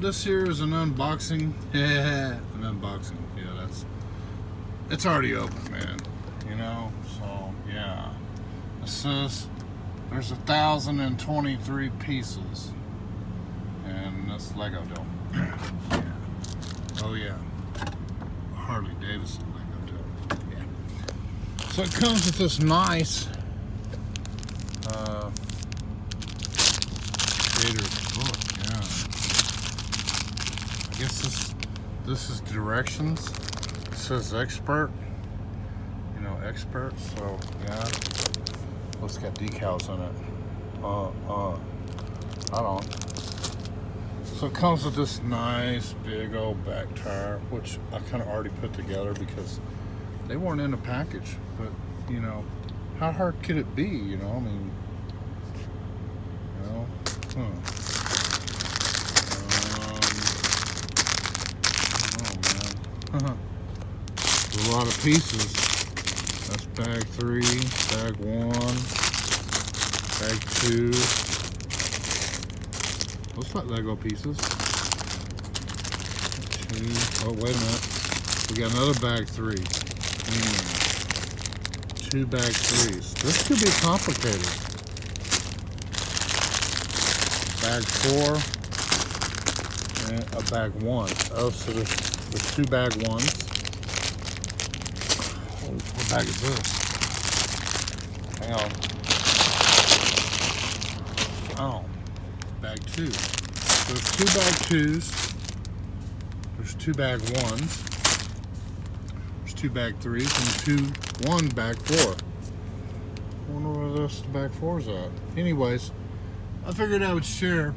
this here is an unboxing. Yeah, an unboxing. Yeah, it's already open, man. You know, so yeah. It says there's 1,023 pieces, and that's Lego dough. Yeah. Oh yeah, Harley Davidson Lego dough. Yeah. So it comes with this nice creator's book. Yeah. I guess this is directions. It says expert. You know, expert. So yeah. Oh, it's got decals on it. I don't. So it comes with this nice big old back tire, which I kind of already put together because they weren't in the package. But you know, how hard could it be? You know, I mean, you know. Oh man. A lot of pieces. That's bag 3, bag 1, bag 2. Looks like Lego pieces. 2. Oh, wait a minute. We got another bag 3. 2 bag 3s. This could be complicated. Bag 4 and a bag 1. Oh, so there's 2 bag 1s. Oh, what bag is this? Hang on. Oh, bag 2. So there's 2 bag 2s. There's 2 bag 1s. There's 2 bag 3s and 1 bag 4. I wonder where this bag 4's at. Anyways, I figured I would share